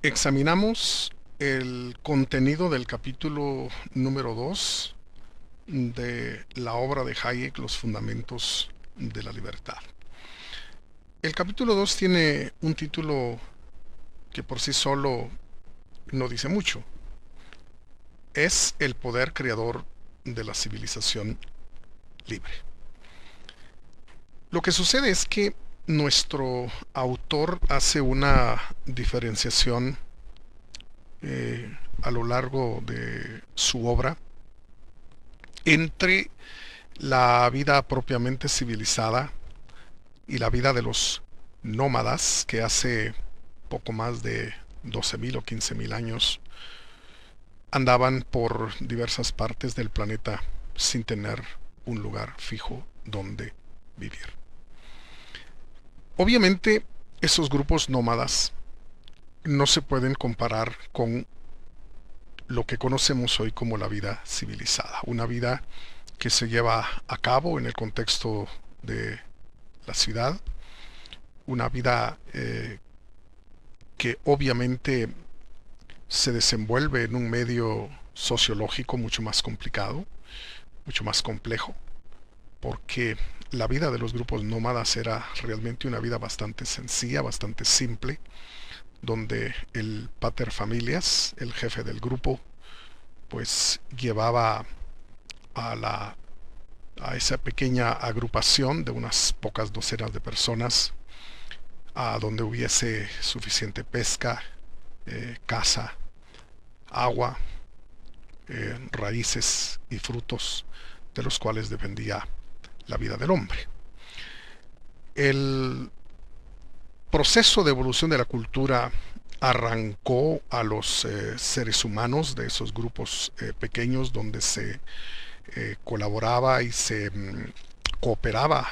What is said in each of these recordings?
Examinamos el contenido del capítulo número 2 de la obra de Hayek, Los Fundamentos de la Libertad. El capítulo 2 tiene un título que por sí solo no dice mucho. Es el poder creador de la civilización libre. Lo que sucede es que nuestro autor hace una diferenciación a lo largo de su obra entre la vida propiamente civilizada y la vida de los nómadas que hace poco más de 12.000 o 15.000 años andaban por diversas partes del planeta sin tener un lugar fijo donde vivir. Obviamente, esos grupos nómadas no se pueden comparar con lo que conocemos hoy como la vida civilizada, una vida que se lleva a cabo en el contexto de la ciudad, una vida que obviamente se desenvuelve en un medio sociológico mucho más complicado, mucho más complejo, porque la vida de los grupos nómadas era realmente una vida bastante sencilla, bastante simple, donde el pater familias, el jefe del grupo, pues llevaba a a esa pequeña agrupación de unas pocas docenas de personas a donde hubiese suficiente pesca, caza, agua, raíces y frutos de los cuales dependía la vida del hombre. El proceso de evolución de la cultura arrancó a los seres humanos de esos grupos pequeños donde se colaboraba y se cooperaba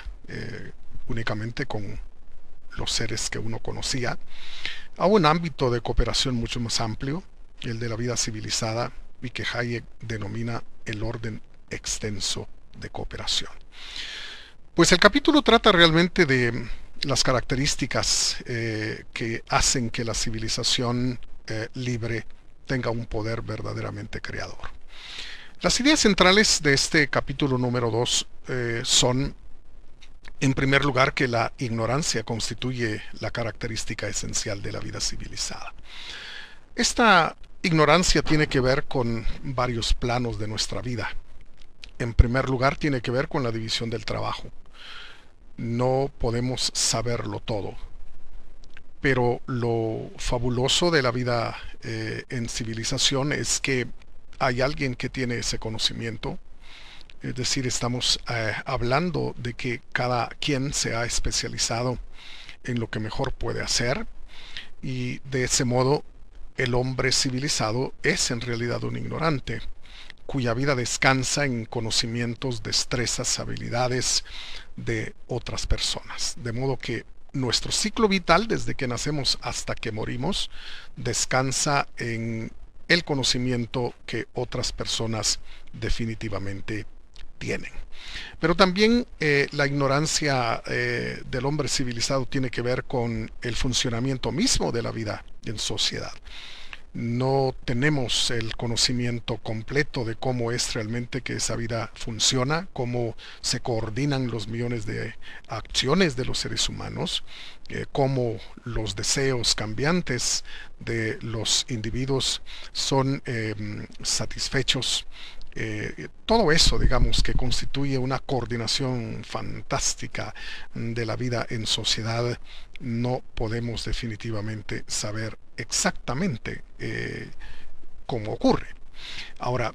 únicamente con los seres que uno conocía, a un ámbito de cooperación mucho más amplio, el de la vida civilizada, y que Hayek denomina el orden extenso de cooperación. Pues el capítulo trata realmente de las características que hacen que la civilización libre tenga un poder verdaderamente creador. Las ideas centrales de este capítulo número 2 son, en primer lugar, que la ignorancia constituye la característica esencial de la vida civilizada. Esta ignorancia tiene que ver con varios planos de nuestra vida. En primer lugar, tiene que ver con la división del trabajo. No podemos saberlo todo, pero lo fabuloso de la vida en civilización es que hay alguien que tiene ese conocimiento. Es decir, estamos hablando de que cada quien se ha especializado en lo que mejor puede hacer, y de ese modo el hombre civilizado es en realidad un ignorante cuya vida descansa en conocimientos, destrezas, habilidades de otras personas. De modo que nuestro ciclo vital, desde que nacemos hasta que morimos, descansa en el conocimiento que otras personas definitivamente tienen. Pero también la ignorancia del hombre civilizado tiene que ver con el funcionamiento mismo de la vida en sociedad. No tenemos el conocimiento completo de cómo es realmente que esa vida funciona, cómo se coordinan los millones de acciones de los seres humanos, cómo los deseos cambiantes de los individuos son satisfechos. Todo eso, digamos, que constituye una coordinación fantástica de la vida en sociedad, no podemos definitivamente saber exactamente cómo ocurre. Ahora,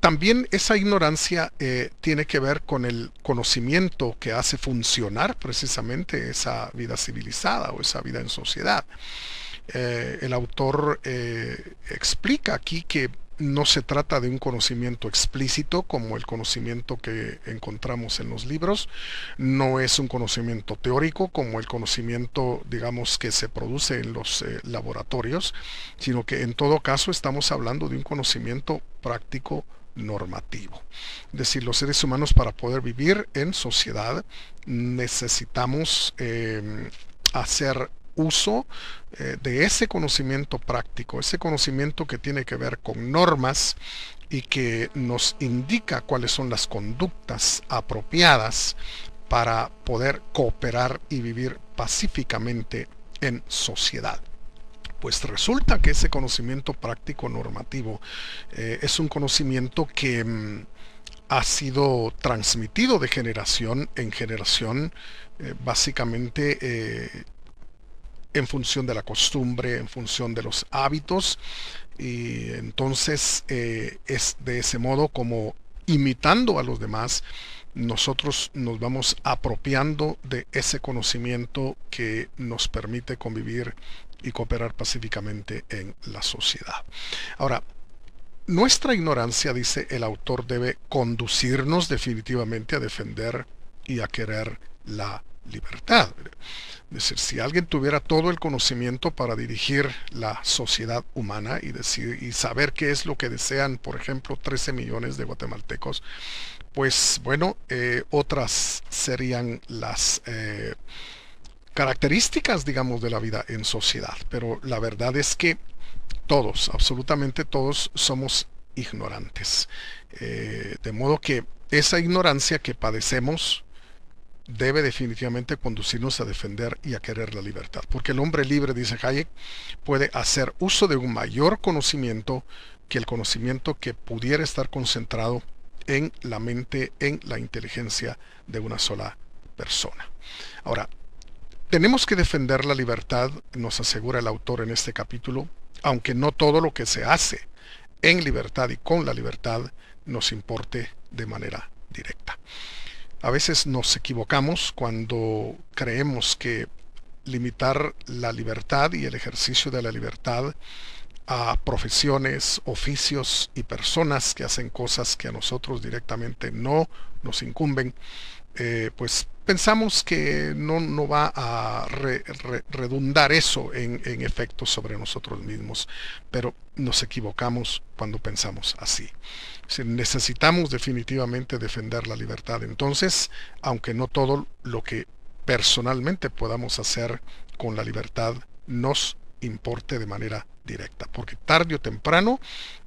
también esa ignorancia tiene que ver con el conocimiento que hace funcionar precisamente esa vida civilizada o esa vida en sociedad. El autor explica aquí que no se trata de un conocimiento explícito como el conocimiento que encontramos en los libros, no es un conocimiento teórico como el conocimiento, digamos, que se produce en los laboratorios, sino que en todo caso estamos hablando de un conocimiento práctico normativo. Es decir, los seres humanos, para poder vivir en sociedad necesitamos hacer uso de ese conocimiento práctico, ese conocimiento que tiene que ver con normas y que nos indica cuáles son las conductas apropiadas para poder cooperar y vivir pacíficamente en sociedad. Pues resulta que ese conocimiento práctico normativo es un conocimiento que ha sido transmitido de generación en generación, básicamente en función de la costumbre, en función de los hábitos, y entonces es de ese modo como, imitando a los demás, nosotros nos vamos apropiando de ese conocimiento que nos permite convivir y cooperar pacíficamente en la sociedad. Ahora, nuestra ignorancia, dice el autor, debe conducirnos definitivamente a defender y a querer la libertad. Es decir, si alguien tuviera todo el conocimiento para dirigir la sociedad humana y saber qué es lo que desean, por ejemplo, 13 millones de guatemaltecos, pues bueno, otras serían las características, digamos, de la vida en sociedad. Pero la verdad es que todos, absolutamente todos, somos ignorantes. De modo que esa ignorancia que padecemos debe definitivamente conducirnos a defender y a querer la libertad. Porque el hombre libre, dice Hayek, puede hacer uso de un mayor conocimiento que el conocimiento que pudiera estar concentrado en la mente, en la inteligencia de una sola persona. Ahora, tenemos que defender la libertad, nos asegura el autor en este capítulo, aunque no todo lo que se hace en libertad y con la libertad nos importe de manera directa. A veces nos equivocamos cuando creemos que limitar la libertad y el ejercicio de la libertad a profesiones, oficios y personas que hacen cosas que a nosotros directamente no nos incumben, pues pensamos que no va a redundar eso en efectos sobre nosotros mismos, pero nos equivocamos cuando pensamos así. Necesitamos definitivamente defender la libertad. Entonces, aunque no todo lo que personalmente podamos hacer con la libertad nos importe de manera directa, porque tarde o temprano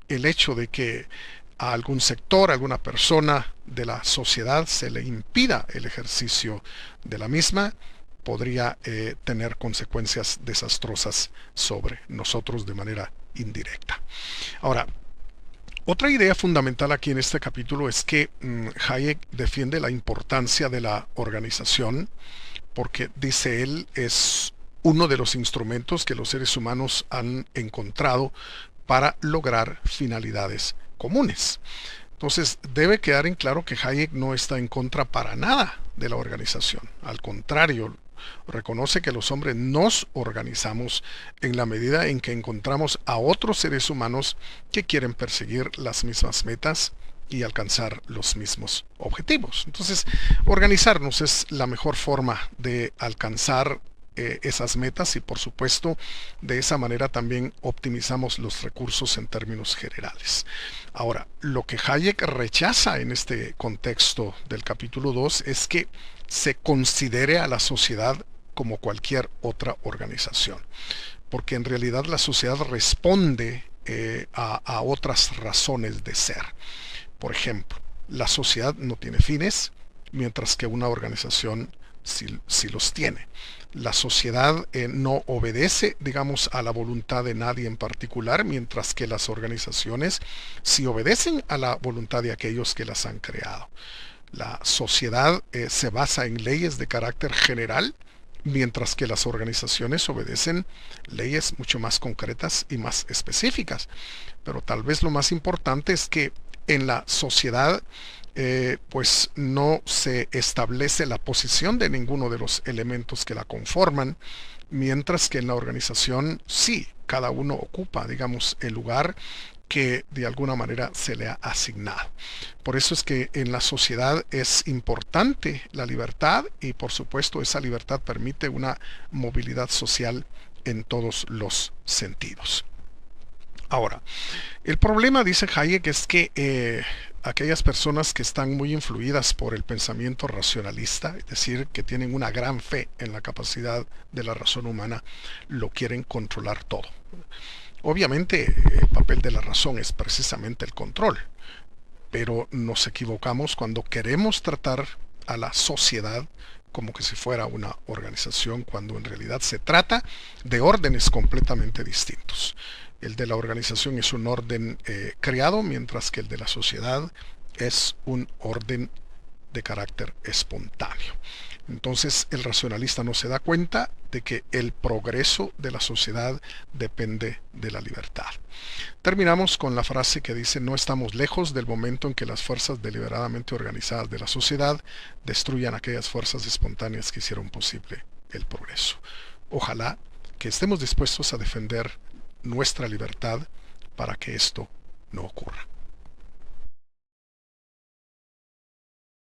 el hecho de que a algún sector, a alguna persona de la sociedad se le impida el ejercicio de la misma, podría tener consecuencias desastrosas sobre nosotros de manera indirecta. Ahora, otra idea fundamental aquí en este capítulo es que Hayek defiende la importancia de la organización, porque, dice él, es uno de los instrumentos que los seres humanos han encontrado para lograr finalidades comunes. Entonces, debe quedar en claro que Hayek no está en contra para nada de la organización. Al contrario, reconoce que los hombres nos organizamos en la medida en que encontramos a otros seres humanos que quieren perseguir las mismas metas y alcanzar los mismos objetivos. Entonces, organizarnos es la mejor forma de alcanzar esas metas y, por supuesto, de esa manera también optimizamos los recursos en términos generales. Ahora, lo que Hayek rechaza en este contexto del capítulo 2 es que se considere a la sociedad como cualquier otra organización, porque en realidad la sociedad responde a otras razones de ser. Por ejemplo, la sociedad no tiene fines, mientras que una organización sí los tiene. La sociedad no obedece, digamos, a la voluntad de nadie en particular, mientras que las organizaciones sí obedecen a la voluntad de aquellos que las han creado. La sociedad se basa en leyes de carácter general, mientras que las organizaciones obedecen leyes mucho más concretas y más específicas. Pero tal vez lo más importante es que en la sociedad pues no se establece la posición de ninguno de los elementos que la conforman, mientras que en la organización sí, cada uno ocupa, digamos, el lugar que de alguna manera se le ha asignado. Por eso es que en la sociedad es importante la libertad y, por supuesto, esa libertad permite una movilidad social en todos los sentidos. Ahora, el problema, dice Hayek, es que aquellas personas que están muy influidas por el pensamiento racionalista, es decir, que tienen una gran fe en la capacidad de la razón humana, lo quieren controlar todo. Obviamente, el papel de la razón es precisamente el control, pero nos equivocamos cuando queremos tratar a la sociedad como que si fuera una organización, cuando en realidad se trata de órdenes completamente distintos. El de la organización es un orden creado, mientras que el de la sociedad es un orden de carácter espontáneo. Entonces el racionalista no se da cuenta de que el progreso de la sociedad depende de la libertad. Terminamos con la frase que dice: no estamos lejos del momento en que las fuerzas deliberadamente organizadas de la sociedad destruyan aquellas fuerzas espontáneas que hicieron posible el progreso. Ojalá que estemos dispuestos a defender nuestra libertad para que esto no ocurra.